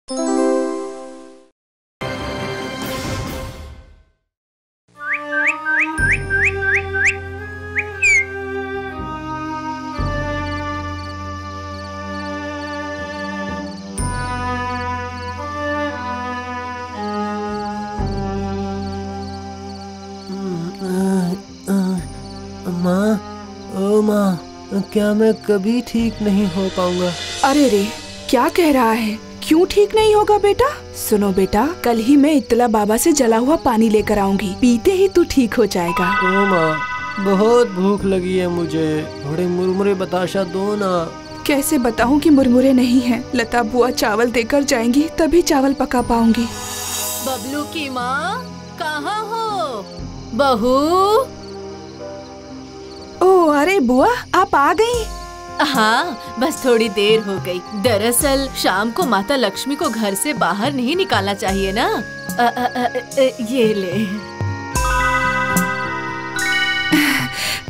माँ, ओ माँ, क्या मैं कभी ठीक नहीं हो पाऊंगा? अरे रे, क्या कह रहा है? क्यों ठीक नहीं होगा बेटा? सुनो बेटा, कल ही मैं इत्तला बाबा से जला हुआ पानी लेकर आऊंगी, पीते ही तू ठीक हो जाएगा। ओ माँ, बहुत भूख लगी है मुझे, थोड़े मुरमुरे बताशा दो ना। कैसे बताऊं कि मुरमुरे नहीं हैं? लता बुआ चावल देकर जाएंगी, तभी चावल पका पाऊंगी। बबलू की माँ, कहाँ हो? बहू। ओ अरे बुआ, आप आ गई? हाँ, बस थोड़ी देर हो गई। दरअसल शाम को माता लक्ष्मी को घर से बाहर नहीं निकालना चाहिए ना। ये ले।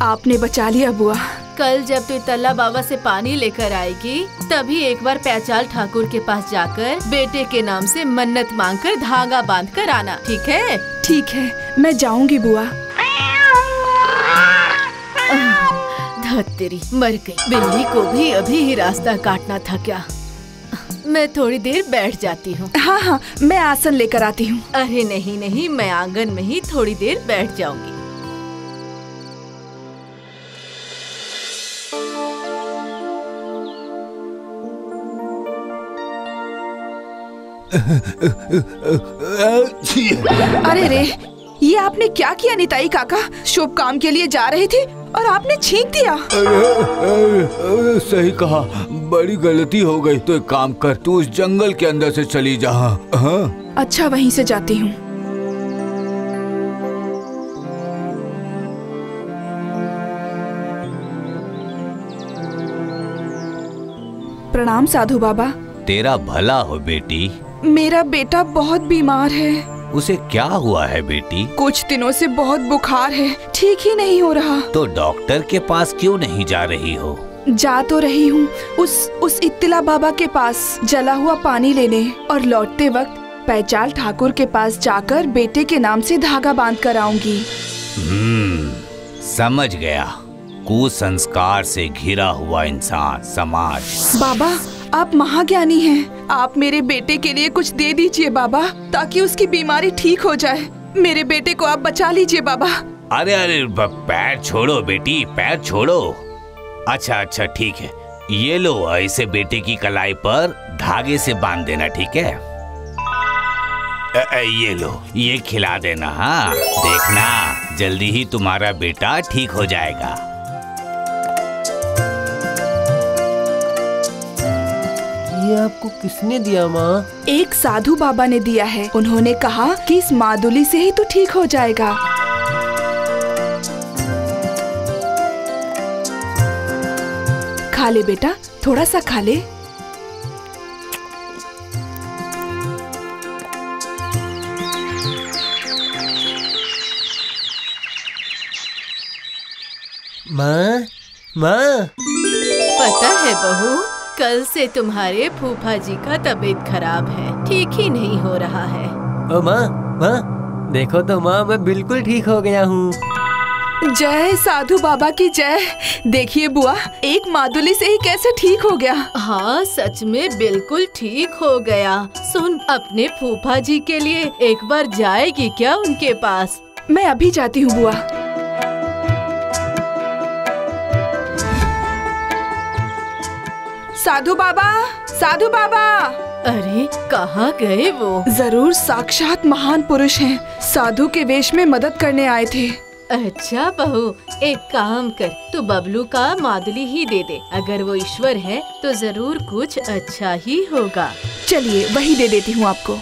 आपने बचा लिया बुआ। कल जब तू इत्तला बाबा से पानी लेकर आएगी, तभी एक बार पैचाल ठाकुर के पास जाकर बेटे के नाम से मन्नत मांगकर धागा बांधकर आना, ठीक है? ठीक है, मैं जाऊंगी बुआ। तेरी मर गई। बिल्ली को भी अभी ही रास्ता काटना था क्या? मैं थोड़ी देर बैठ जाती हूँ। हाँ हाँ, मैं आसन लेकर आती हूँ। अरे नहीं नहीं, मैं आंगन में ही थोड़ी देर बैठ जाऊंगी। अरे रे, ये आपने क्या किया निताई काका? शुभ काम के लिए जा रहे थे और आपने छींक दिया। अरे, सही कहा, बड़ी गलती हो गई। तो एक काम कर, तू उस जंगल के अंदर से चली जा। हाँ? अच्छा, वहीं से जाती हूँ। प्रणाम साधु बाबा। तेरा भला हो बेटी। मेरा बेटा बहुत बीमार है। उसे क्या हुआ है बेटी? कुछ दिनों से बहुत बुखार है, ठीक ही नहीं हो रहा। तो डॉक्टर के पास क्यों नहीं जा रही हो? जा तो रही हूँ, उस इत्तला बाबा के पास जला हुआ पानी लेने, और लौटते वक्त पैचाल ठाकुर के पास जाकर बेटे के नाम से धागा बांध कर आऊंगी। समझ गया। कुसंस्कार से घिरा हुआ इंसान समाज। बाबा, आप महाज्ञानी हैं। आप मेरे बेटे के लिए कुछ दे दीजिए बाबा, ताकि उसकी बीमारी ठीक हो जाए। मेरे बेटे को आप बचा लीजिए बाबा। अरे अरे, पैर छोड़ो बेटी, पैर छोड़ो। अच्छा अच्छा, ठीक है, ये लो, ऐसे बेटे की कलाई पर धागे से बांध देना, ठीक है? ये लो, ये खिला देना। हाँ, देखना जल्दी ही तुम्हारा बेटा ठीक हो जाएगा। ये आपको किसने दिया माँ? एक साधु बाबा ने दिया है। उन्होंने कहा कि इस मादुली से ही तो ठीक हो जाएगा। खा ले बेटा, थोड़ा सा खा ले। माँ, माँ। पता है बहू, कल से तुम्हारे फूफा जी का तबीयत खराब है, ठीक ही नहीं हो रहा है। ओ माँ, माँ, देखो तो माँ, मैं बिल्कुल ठीक हो गया हूँ। जय साधु बाबा की जय। देखिए बुआ, एक मादुली से ही कैसे ठीक हो गया। हाँ, सच में बिल्कुल ठीक हो गया। सुन, अपने फूफा जी के लिए एक बार जाएगी क्या उनके पास? मैं अभी जाती हूँ बुआ। साधु बाबा, साधु बाबा। अरे, कहाँ गए वो? जरूर साक्षात महान पुरुष हैं। साधु के वेश में मदद करने आए थे। अच्छा बहू, एक काम कर, तू बबलू का मादुली ही दे दे। अगर वो ईश्वर है तो जरूर कुछ अच्छा ही होगा। चलिए, वही दे देती हूँ आपको।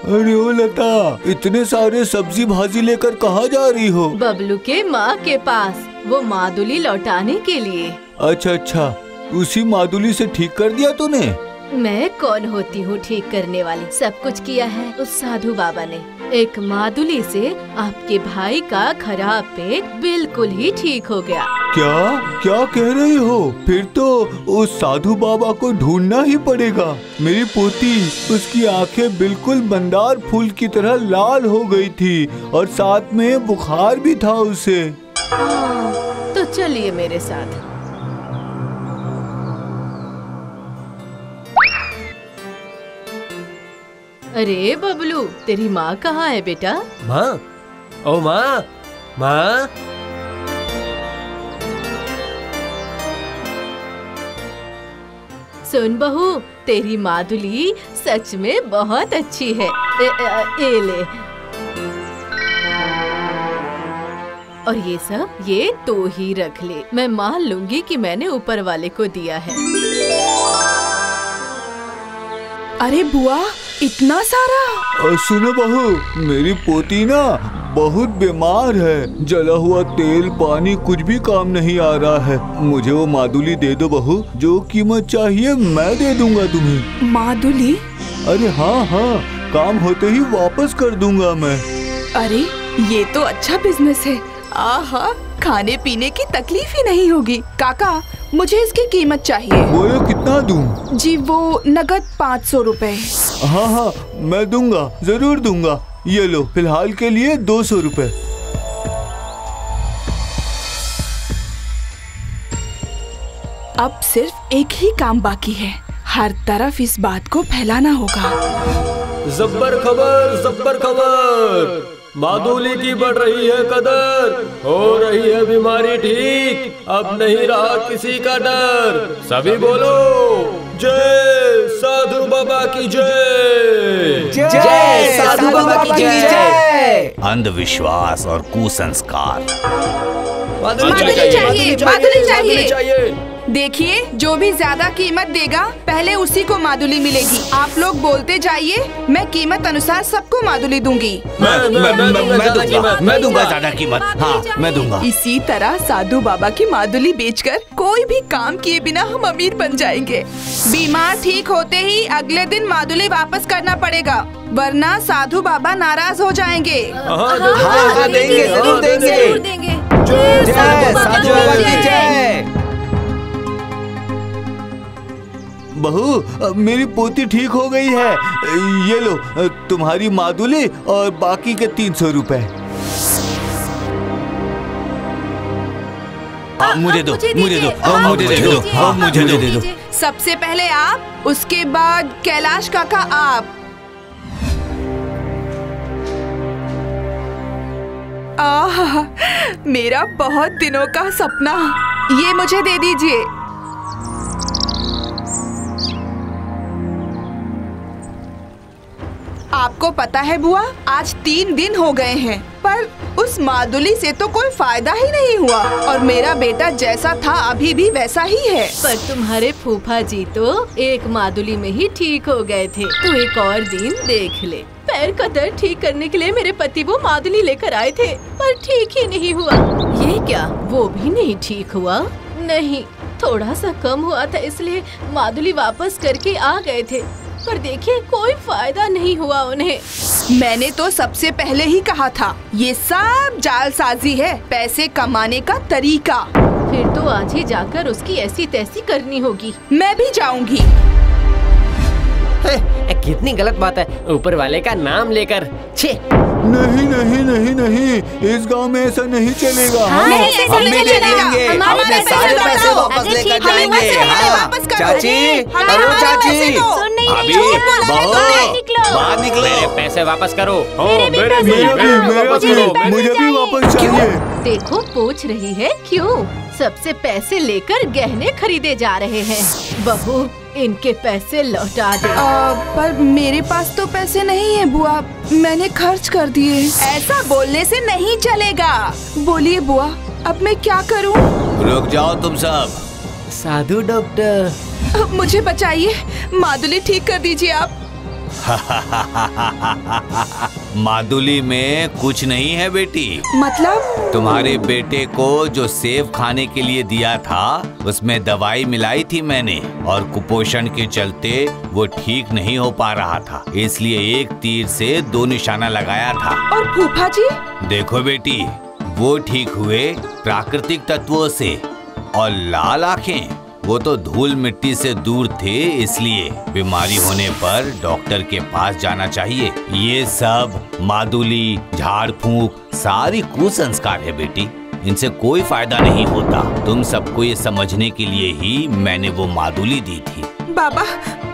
अरे ओ लता, इतने सारे सब्जी भाजी लेकर कहाँ जा रही हो? बबलू के माँ के पास, वो मादुली लौटाने के लिए। अच्छा अच्छा, उसी मादुली से ठीक कर दिया तूने? मैं कौन होती हूँ ठीक करने वाली? सब कुछ किया है उस साधु बाबा ने। एक मादुली से आपके भाई का खराब पेट बिल्कुल ही ठीक हो गया। क्या कह रही हो? फिर तो उस साधु बाबा को ढूंढना ही पड़ेगा। मेरी पोती, उसकी आंखें बिल्कुल मंदार फूल की तरह लाल हो गई थी और साथ में बुखार भी था उसे। तो चलिए मेरे साथ। अरे बबलू, तेरी माँ कहाँ है बेटा? माँ, ओ माँ, माँ। सुन बहू, तेरी मादुली सच में बहुत अच्छी है। ए ले। और ये सब ये तो ही रख ले। मैं मान लूंगी कि मैंने ऊपर वाले को दिया है। अरे बुआ, इतना सारा? सुनो बहू, मेरी पोती ना बहुत बीमार है। जला हुआ तेल पानी कुछ भी काम नहीं आ रहा है। मुझे वो मादुली दे दो बहू, जो कीमत चाहिए मैं दे दूंगा तुम्हें। मादुली? अरे हाँ, काम होते ही वापस कर दूंगा मैं। अरे ये तो अच्छा बिजनेस है। आहा, खाने पीने की तकलीफ ही नहीं होगी। काका, मुझे इसकी कीमत चाहिए। वो ये कितना दूं? जी वो नगद 500 रुपए। हाँ, मैं दूंगा, जरूर दूंगा। ये लो, फिलहाल के लिए 200 रुपए। अब सिर्फ एक ही काम बाकी है। हर तरफ इस बात को फैलाना होगा। जब्बर खबर, जब्बर खबर। मादुली की बढ़ रही है कदर, हो रही है बीमारी ठीक, अब नहीं रहा किसी का डर। सभी बोलो, जय साधु बाबा की जय, जय साधु बाबा की जय। अंधविश्वास और कुसंस्कार। मादुली चाहिए, मादुली चाहिए। देखिए, जो भी ज्यादा कीमत देगा पहले उसी को मादुली मिलेगी। आप लोग बोलते जाइए, मैं कीमत अनुसार सबको मादुली दूंगी। मैं दूंगा ज्यादा कीमत। हाँ, मैं दूंगा। इसी तरह साधु बाबा की मादुली बेचकर कोई भी काम किए बिना हम अमीर बन जाएंगे। बीमार ठीक होते ही अगले दिन मादुली वापस करना पड़ेगा, वरना साधु बाबा नाराज हो जाएंगे। हाँ, देंगे, जरूर देंगे। जय साधु बाबा की जय। बहू, मेरी पोती ठीक हो गई है। ये लो तुम्हारी मादुली और बाकी के 300 रुपए। मुझे दो, मुझे दे दो। सबसे पहले आप, उसके बाद कैलाश काका आप। आह, मेरा बहुत दिनों का सपना। ये मुझे दे दीजिए। आपको पता है बुआ, आज 3 दिन हो गए हैं, पर उस मादुली से तो कोई फायदा ही नहीं हुआ और मेरा बेटा जैसा था अभी भी वैसा ही है। पर तुम्हारे फूफा जी तो एक मादुली में ही ठीक हो गए थे। तू एक और दिन देख ले। पैर का दर्द ठीक करने के लिए मेरे पति वो मादुली लेकर आए थे, पर ठीक ही नहीं हुआ। ये क्या, वो भी नहीं ठीक हुआ? नहीं, थोड़ा सा कम हुआ था, इसलिए मादुली वापस करके आ गए थे, पर देखिए कोई फायदा नहीं हुआ उन्हें। मैंने तो सबसे पहले ही कहा था, ये सब जालसाजी है, पैसे कमाने का तरीका। फिर तो आज ही जाकर उसकी ऐसी तैसी करनी होगी। मैं भी जाऊंगी। कितनी गलत बात है, ऊपर वाले का नाम लेकर। छे, नहीं, इस गांव में ऐसा नहीं चलेगा। हम भी दे देंगे, अपने सारे पैसे वापस लेकर जाएंगे। चाची, अरे चाची, अभी बाहर निकलो। मेरे पैसे वापस करो। मुझे भी वापस चाहिए। देखो पूछ रही है क्यों? सबसे पैसे लेकर गहने खरीदे जा रहे हैं। बहू, इनके पैसे लौटा दे। पर मेरे पास तो पैसे नहीं है बुआ, मैंने खर्च कर दिए। ऐसा बोलने से नहीं चलेगा। बोलिए बुआ, अब मैं क्या करूं? रुक जाओ तुम सब। साधु डॉक्टर, मुझे बचाइए, मादुली ठीक कर दीजिए आप। मादुली में कुछ नहीं है बेटी। मतलब? तुम्हारे बेटे को जो सेब खाने के लिए दिया था उसमें दवाई मिलाई थी मैंने, और कुपोषण के चलते वो ठीक नहीं हो पा रहा था, इसलिए एक तीर से 2 निशाना लगाया था। और फूफा जी? देखो बेटी, वो ठीक हुए प्राकृतिक तत्वों से, और लाल आँखें वो तो धूल मिट्टी से दूर थे, इसलिए बीमारी होने पर डॉक्टर के पास जाना चाहिए। ये सब मादुली, झाड़ फूंक सारी कुसंस्कार है बेटी, इनसे कोई फायदा नहीं होता। तुम सबको ये समझने के लिए ही मैंने वो मादुली दी थी। बाबा,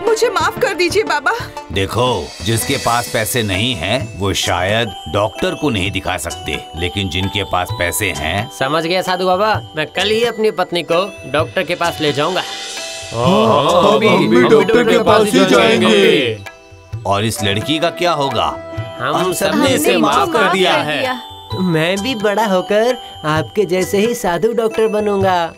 मुझे माफ कर दीजिए बाबा। देखो, जिसके पास पैसे नहीं हैं, वो शायद डॉक्टर को नहीं दिखा सकते, लेकिन जिनके पास पैसे हैं। समझ गया साधु बाबा, मैं कल ही अपनी पत्नी को डॉक्टर के पास ले जाऊंगा। हम भी डॉक्टर के पास ही जाएंगे। और इस लड़की का क्या होगा? हम सबने इसे माफ कर दिया है। मैं भी बड़ा होकर आपके जैसे ही साधु डॉक्टर बनूंगा।